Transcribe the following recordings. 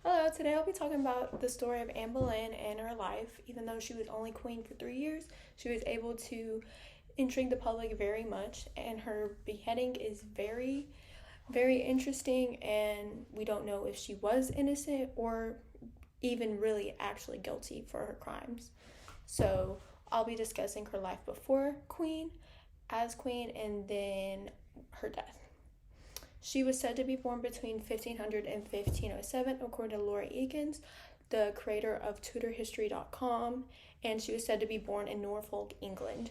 Hello, today I'll be talking about the story of Anne Boleyn and her life. Even though she was only queen for 3 years, she was able to intrigue the public very much, and her beheading is very, very interesting, and we don't know if she was innocent or even really actually guilty for her crimes. So I'll be discussing her life before queen, as queen, and then her death. She was said to be born between 1500 and 1507, according to Laura Eakins, the creator of TudorHistory.com, and she was said to be born in Norfolk, England.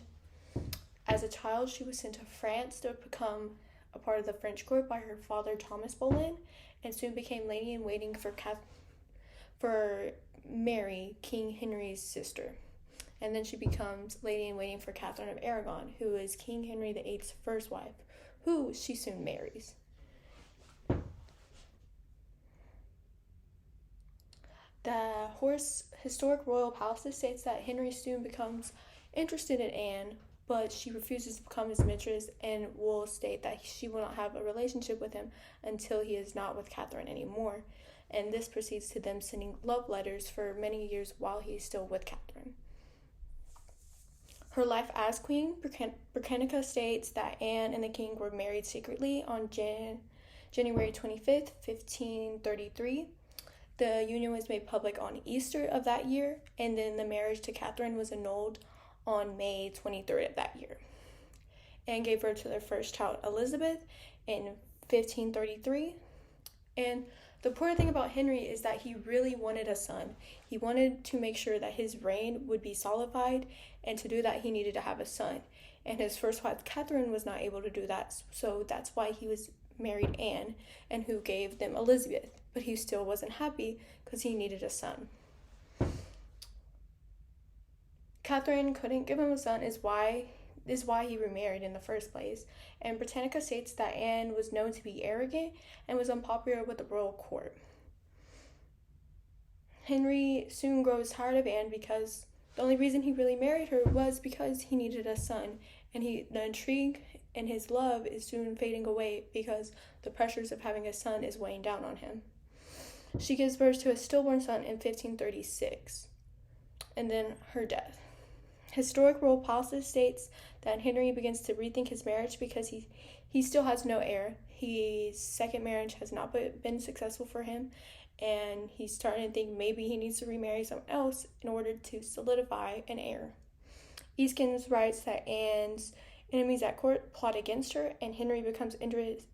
As a child, she was sent to France to become a part of the French court by her father, Thomas Boleyn, and soon became lady-in-waiting for Mary, King Henry's sister. And then she becomes lady-in-waiting for Catherine of Aragon, who is King Henry VIII's first wife, who she soon marries. The historic royal palace states that Henry soon becomes interested in Anne, but she refuses to become his mistress and will state that she will not have a relationship with him until he is not with Catherine anymore. And this proceeds to them sending love letters for many years while he is still with Catherine. Her life as queen, Britannica states that Anne and the king were married secretly on January 25th, 1533. The union was made public on Easter of that year, and then the marriage to Catherine was annulled on May 23rd of that year. Anne gave birth to their first child, Elizabeth, in 1533. And the important thing about Henry is that he really wanted a son. He wanted to make sure that his reign would be solidified, and to do that, he needed to have a son. And his first wife, Catherine, was not able to do that, so that's why he was married Anne, and who gave them Elizabeth. But he still wasn't happy because he needed a son. Catherine couldn't give him a son is why he remarried in the first place. And Britannica states that Anne was known to be arrogant and was unpopular with the royal court. Henry soon grows tired of Anne because the only reason he really married her was because he needed a son, and the intrigue and his love is soon fading away because the pressures of having a son is weighing down on him. She gives birth to a stillborn son in 1536, and then her death. Historic royal policy states that Henry begins to rethink his marriage because he still has no heir. His second marriage has not been successful for him, and he's starting to think maybe he needs to remarry someone else in order to solidify an heir. Eakins writes that Anne's enemies at court plot against her, and Henry becomes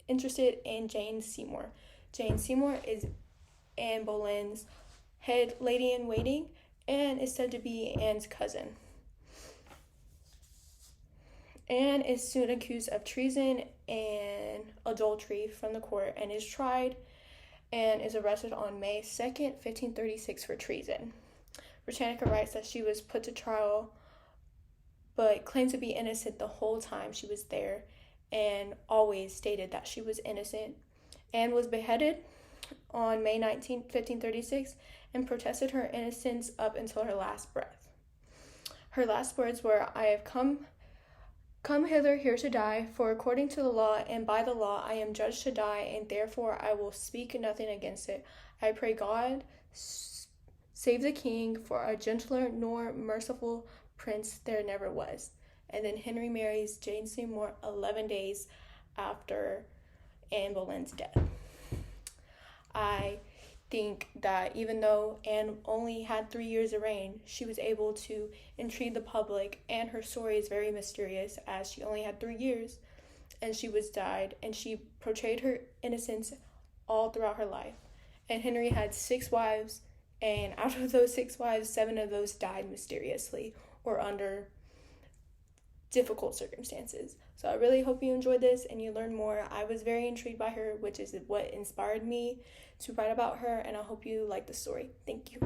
interested in Jane Seymour. Jane Seymour is Anne Boleyn's head lady-in-waiting and is said to be Anne's cousin. Anne is soon accused of treason and adultery from the court and is tried and is arrested on May 2nd, 1536 for treason. Britannica writes that she was put to trial but claimed to be innocent the whole time she was there and always stated that she was innocent. Anne was beheaded on May 19, 1536, and protested her innocence up until her last breath. Her last words were, "I have come hither here to die, for according to the law and by the law I am judged to die, and therefore I will speak nothing against it. I pray God save the king, for a gentler nor merciful prince there never was." And then Henry marries Jane Seymour 11 days after Anne Boleyn's death. I think that even though Anne only had 3 years of reign, she was able to intrigue the public, and her story is very mysterious as she only had 3 years and she was died, and she portrayed her innocence all throughout her life. And Henry had 6 wives, and out of those 6 wives, 7 of those died mysteriously or under difficult circumstances. So I really hope you enjoyed this and you learned more. I was very intrigued by her, which is what inspired me to write about her, and I hope you like the story. Thank you.